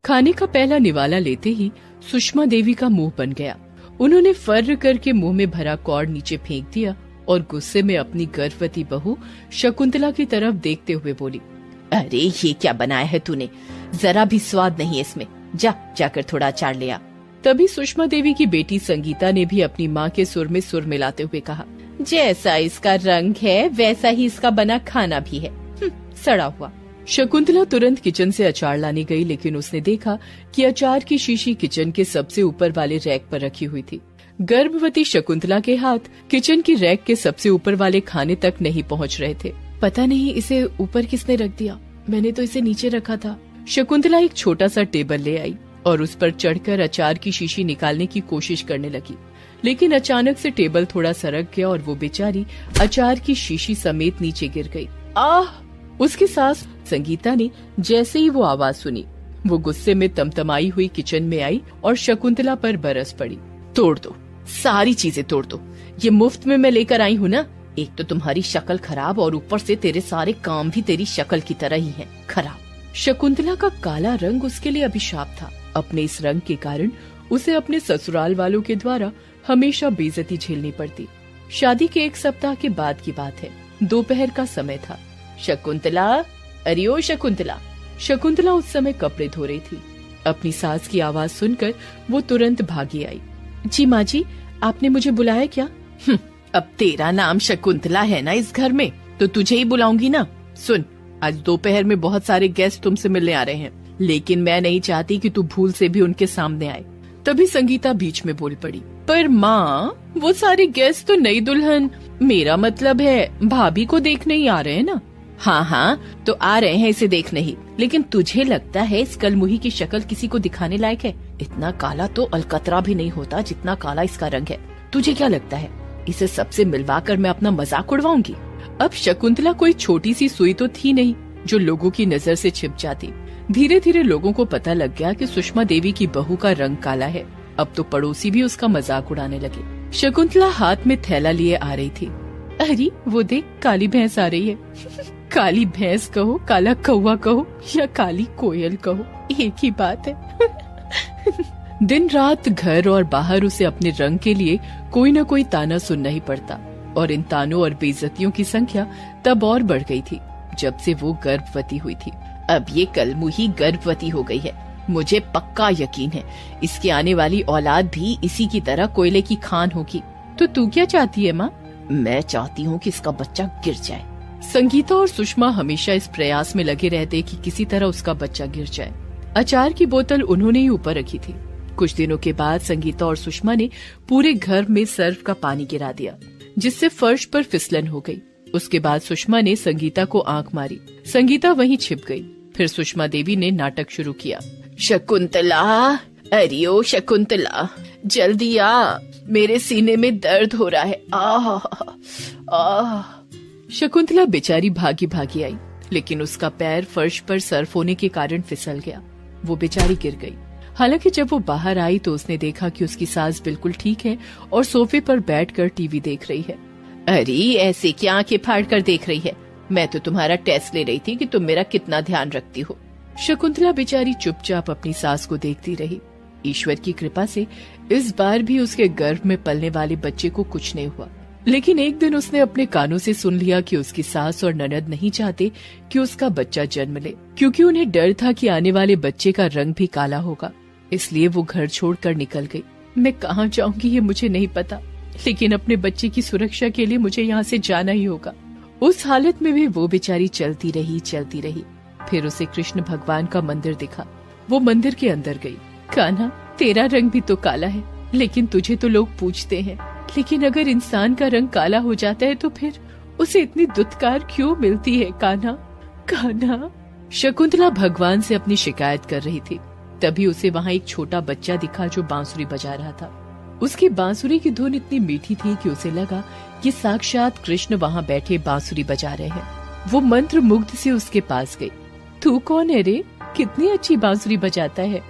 खाने का पहला निवाला लेते ही सुषमा देवी का मुंह बन गया। उन्होंने फर्र करके मुंह में भरा कौड़ नीचे फेंक दिया और गुस्से में अपनी गर्भवती बहू शकुंतला की तरफ देखते हुए बोली, अरे ये क्या बनाया है तूने, जरा भी स्वाद नहीं है इसमें, जाकर थोड़ा अचार ले आ। तभी सुषमा देवी की बेटी संगीता ने भी अपनी माँ के सुर में सुर मिलाते हुए कहा, जैसा इसका रंग है वैसा ही इसका बना खाना भी है, सड़ा हुआ। शकुंतला तुरंत किचन से अचार लाने गई, लेकिन उसने देखा कि अचार की शीशी किचन के सबसे ऊपर वाले रैक पर रखी हुई थी। गर्भवती शकुंतला के हाथ किचन की रैक के सबसे ऊपर वाले खाने तक नहीं पहुंच रहे थे। पता नहीं इसे ऊपर किसने रख दिया, मैंने तो इसे नीचे रखा था। शकुंतला एक छोटा सा टेबल ले आई और उस पर चढ़कर अचार की शीशी निकालने की कोशिश करने लगी, लेकिन अचानक से टेबल थोड़ा सरक गया और वो बेचारी अचार की शीशी समेत नीचे गिर गई। आह! उसकी सास संगीता ने जैसे ही वो आवाज सुनी, वो गुस्से में तमतमाई हुई किचन में आई और शकुंतला पर बरस पड़ी। तोड़ दो, सारी चीजें तोड़ दो, ये मुफ्त में मैं लेकर आई हूँ ना। एक तो तुम्हारी शक्ल खराब और ऊपर से तेरे सारे काम भी तेरी शक्ल की तरह ही हैं, खराब। शकुंतला का काला रंग उसके लिए अभिशाप था। अपने इस रंग के कारण उसे अपने ससुराल वालों के द्वारा हमेशा बेइज्जती झेलनी पड़ती। शादी के एक सप्ताह के बाद की बात है, दोपहर का समय था। शकुंतला, अरे ओ शकुंतला। शकुंतला उस समय कपड़े धो रही थी। अपनी सास की आवाज सुनकर वो तुरंत भागी आई। जी माँ जी, आपने मुझे बुलाया क्या? अब तेरा नाम शकुंतला है ना इस घर में, तो तुझे ही बुलाऊंगी ना। सुन, आज दोपहर में बहुत सारे गेस्ट तुमसे मिलने आ रहे हैं, लेकिन मैं नहीं चाहती कि तू भूल से भी उनके सामने आए। तभी संगीता बीच में बोल पड़ी, पर माँ, वो सारे गेस्ट तो नई दुल्हन, मेरा मतलब है भाभी को देखने ही आ रहे हैं ना। हाँ, तो आ रहे हैं इसे देखने ही, लेकिन तुझे लगता है इस कलमुही की शक्ल किसी को दिखाने लायक है? इतना काला तो अलकतरा भी नहीं होता जितना काला इसका रंग है। तुझे क्या लगता है इसे सबसे मिलवाकर मैं अपना मजाक उड़वाऊंगी? अब शकुंतला कोई छोटी सी सुई तो थी नहीं जो लोगों की नजर से छिप जाती। धीरे धीरे लोगों को पता लग गया कि सुषमा देवी की बहू का रंग काला है। अब तो पड़ोसी भी उसका मजाक उड़ाने लगे। शकुंतला हाथ में थैला लिए आ रही थी। अरे वो देख, काली भैंस आ रही है। काली भैंस कहो, काला कौवा कहो या काली कोयल कहो, एक ही बात है। दिन रात घर और बाहर उसे अपने रंग के लिए कोई न कोई ताना सुनना ही पड़ता, और इन तानों और बेइज्जतियों की संख्या तब और बढ़ गई थी जब से वो गर्भवती हुई थी। अब ये कलमुही गर्भवती हो गई है, मुझे पक्का यकीन है इसकी आने वाली औलाद भी इसी की तरह कोयले की खान होगी। तो तू क्या चाहती है माँ? मैं चाहती हूँ कि इसका बच्चा गिर जाए। संगीता और सुषमा हमेशा इस प्रयास में लगे रहते कि किसी तरह उसका बच्चा गिर जाए। अचार की बोतल उन्होंने ही ऊपर रखी थी। कुछ दिनों के बाद संगीता और सुषमा ने पूरे घर में सर्फ का पानी गिरा दिया, जिससे फर्श पर फिसलन हो गई। उसके बाद सुषमा ने संगीता को आंख मारी। संगीता वहीं छिप गई। फिर सुषमा देवी ने नाटक शुरू किया। शकुंतला, अरे ओ शकुंतला, जल्दी आ, मेरे सीने में दर्द हो रहा है। आह। शकुंतला बेचारी भागी भागी आई, लेकिन उसका पैर फर्श पर सर्फ होने के कारण फिसल गया। वो बेचारी गिर गई। हालांकि जब वो बाहर आई तो उसने देखा कि उसकी सास बिल्कुल ठीक है और सोफे पर बैठकर टीवी देख रही है। अरे ऐसे क्या आंखें फाड़ कर देख रही है? मैं तो तुम्हारा टेस्ट ले रही थी कि तुम मेरा कितना ध्यान रखती हो। शकुंतला बेचारी चुपचाप अपनी सास को देखती रही। ईश्वर की कृपा से इस बार भी उसके गर्भ में पलने वाले बच्चे को कुछ नहीं हुआ, लेकिन एक दिन उसने अपने कानों से सुन लिया कि उसकी सास और ननद नहीं चाहते कि उसका बच्चा जन्म ले, क्योंकि उन्हें डर था कि आने वाले बच्चे का रंग भी काला होगा। इसलिए वो घर छोड़कर निकल गई। मैं कहाँ जाऊंगी ये मुझे नहीं पता, लेकिन अपने बच्चे की सुरक्षा के लिए मुझे यहाँ से जाना ही होगा। उस हालत में भी वो बेचारी चलती रही। फिर उसे कृष्ण भगवान का मंदिर दिखा। वो मंदिर के अंदर गई। कान्हा, तेरा रंग भी तो काला है, लेकिन तुझे तो लोग पूछते हैं, लेकिन अगर इंसान का रंग काला हो जाता है तो फिर उसे इतनी दुत्कार क्यों मिलती है? कान्हा। शकुंतला भगवान से अपनी शिकायत कर रही थी। तभी उसे वहाँ एक छोटा बच्चा दिखा जो बांसुरी बजा रहा था। उसकी बांसुरी की धुन इतनी मीठी थी कि उसे लगा ये साक्षात कृष्ण वहाँ बैठे बांसुरी बजा रहे हैं। वो मंत्र मुग्ध से उसके पास गई। तू कौन है रे? कितनी अच्छी बांसुरी बजाता है।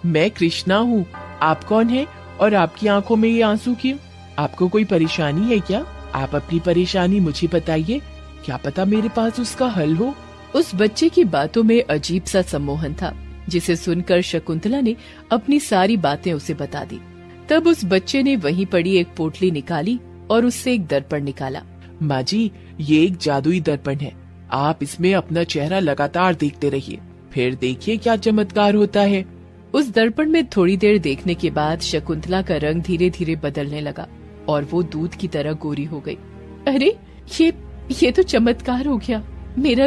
मैं कृष्णा हूँ। आप कौन है और आपकी आंखों में ये आंसू क्यों? आपको कोई परेशानी है क्या? आप अपनी परेशानी मुझे बताइए, क्या पता मेरे पास उसका हल हो। उस बच्चे की बातों में अजीब सा सम्मोहन था। जिसे सुनकर शकुंतला ने अपनी सारी बातें उसे बता दी। तब उस बच्चे ने वहीं पड़ी एक पोटली निकाली और उससे एक दर्पण निकाला। माँ जी, ये एक जादुई दर्पण है, आप इसमें अपना चेहरा लगातार देखते रहिए, फिर देखिए क्या चमत्कार होता है। उस दर्पण में थोड़ी देर देखने के बाद शकुंतला का रंग धीरे धीरे बदलने लगा और वो दूध की तरह गोरी हो गई। अरे ये तो चमत्कार हो गया, मेरा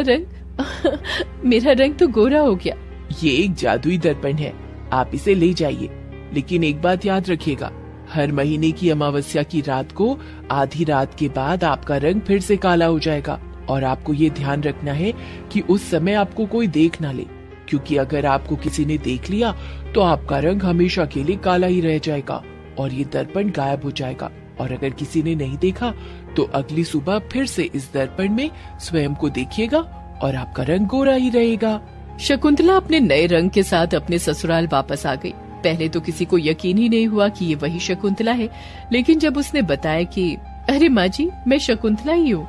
रंग तो गोरा हो गया। ये एक जादुई दर्पण है, आप इसे ले जाइए, लेकिन एक बात याद रखिएगा, हर महीने की अमावस्या की रात को आधी रात के बाद आपका रंग फिर से काला हो जाएगा और आपको ये ध्यान रखना है कि उस समय आपको कोई देख ना ले, क्योंकि अगर आपको किसी ने देख लिया तो आपका रंग हमेशा के लिए काला ही रह जाएगा और ये दर्पण गायब हो जाएगा। और अगर किसी ने नहीं देखा तो अगली सुबह फिर से इस दर्पण में स्वयं को देखिएगा और आपका रंग गोरा ही रहेगा। शकुंतला अपने नए रंग के साथ अपने ससुराल वापस आ गई। पहले तो किसी को यकीन ही नहीं हुआ कि ये वही शकुंतला है, लेकिन जब उसने बताया कि अरे माँ जी, मैं शकुंतला ही हूँ।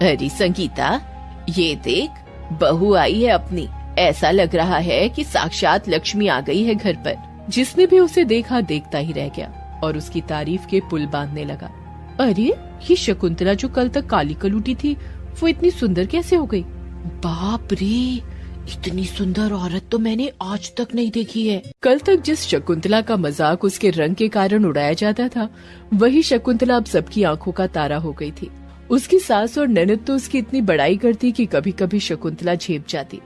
अरे संगीता, ये देख, बहू आई है अपनी, ऐसा लग रहा है कि साक्षात लक्ष्मी आ गई है घर पर। जिसने भी उसे देखा देखता ही रह गया और उसकी तारीफ के पुल बांधने लगा। अरे ये शकुंतला जो कल तक काली कलूटी थी, वो इतनी सुंदर कैसे हो गई? बाप रे, इतनी सुंदर औरत तो मैंने आज तक नहीं देखी है। कल तक जिस शकुंतला का मजाक उसके रंग के कारण उड़ाया जाता था, वही शकुंतला अब सबकी आंखों का तारा हो गई थी। उसकी सास और ननद तो उसकी इतनी बड़ाई करती कि कभी कभी शकुंतला झेप जाती।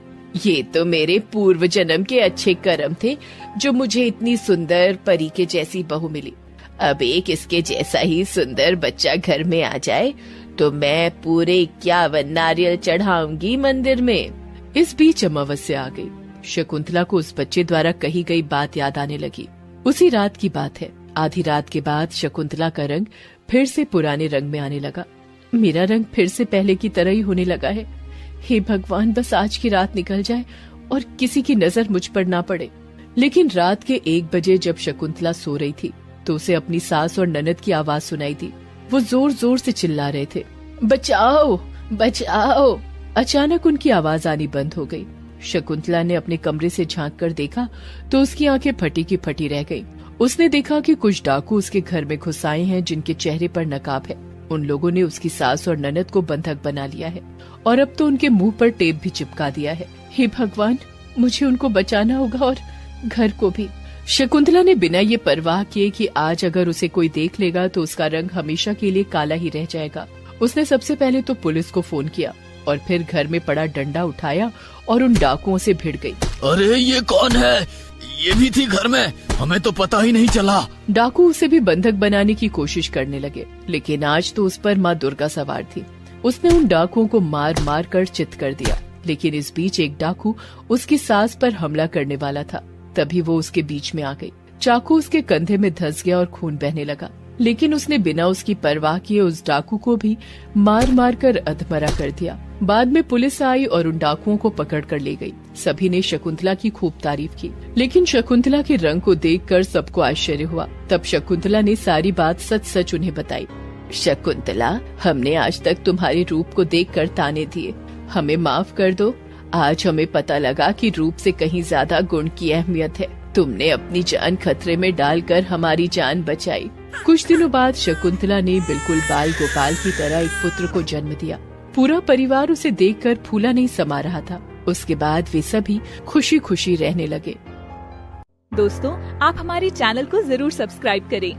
ये तो मेरे पूर्व जन्म के अच्छे कर्म थे जो मुझे इतनी सुंदर परी के जैसी बहू मिली। अब एक इसके जैसा ही सुंदर बच्चा घर में आ जाए तो मैं पूरे 51 नारियल चढ़ाऊंगी मंदिर में। इस बीच अमावस्या आ गई। शकुंतला को उस बच्चे द्वारा कही गई बात याद आने लगी। उसी रात की बात है। आधी रात के बाद शकुंतला का रंग फिर से पुराने रंग में आने लगा। मेरा रंग फिर से पहले की तरह ही होने लगा है। हे भगवान, बस आज की रात निकल जाए और किसी की नजर मुझ पर ना पड़े। लेकिन रात के 1 बजे जब शकुंतला सो रही थी तो उसे अपनी सास और ननद की आवाज सुनाई दी। वो जोर जोर से चिल्ला रहे थे, बचाओ बचाओ। अचानक उनकी आवाज आनी बंद हो गई। शकुंतला ने अपने कमरे से झांक कर देखा तो उसकी आंखें फटी की फटी रह गईं। उसने देखा कि कुछ डाकू उसके घर में घुस आए हैं, जिनके चेहरे पर नकाब है। उन लोगों ने उसकी सास और ननद को बंधक बना लिया है और अब तो उनके मुंह पर टेप भी चिपका दिया है। हे भगवान, मुझे उनको बचाना होगा और घर को भी। शकुंतला ने बिना ये परवाह किए कि आज अगर उसे कोई देख लेगा तो उसका रंग हमेशा के लिए काला ही रह जाएगा, उसने सबसे पहले तो पुलिस को फोन किया और फिर घर में पड़ा डंडा उठाया और उन डाकुओं से भिड़ गई। अरे ये कौन है? ये भी थी घर में, हमें तो पता ही नहीं चला। डाकू उसे भी बंधक बनाने की कोशिश करने लगे, लेकिन आज तो उस पर माँ दुर्गा सवार थी। उसने उन डाकुओं को मार मार कर चित कर दिया। लेकिन इस बीच एक डाकू उसकी सास पर हमला करने वाला था। तभी वो उसके बीच में आ गई। चाकू उसके कंधे में धंस गया और खून बहने लगा, लेकिन उसने बिना उसकी परवाह किए उस डाकू को भी मार मार कर अधमरा कर दिया। बाद में पुलिस आई और उन डाकुओं को पकड़ कर ले गई। सभी ने शकुंतला की खूब तारीफ की, लेकिन शकुंतला के रंग को देखकर सबको आश्चर्य हुआ। तब शकुंतला ने सारी बात सच सच उन्हें बताई। शकुंतला, हमने आज तक तुम्हारे रूप को देखकर ताने दिए, हमें माफ कर दो। आज हमें पता लगा कि रूप से कहीं ज्यादा गुण की अहमियत है। तुमने अपनी जान खतरे में डालकर हमारी जान बचाई। कुछ दिनों बाद शकुंतला ने बिल्कुल बाल गोपाल की तरह एक पुत्र को जन्म दिया। पूरा परिवार उसे देखकर फूला नहीं समा रहा था। उसके बाद वे सभी खुशी खुशी रहने लगे। दोस्तों, आप हमारे चैनल को जरूर सब्सक्राइब करें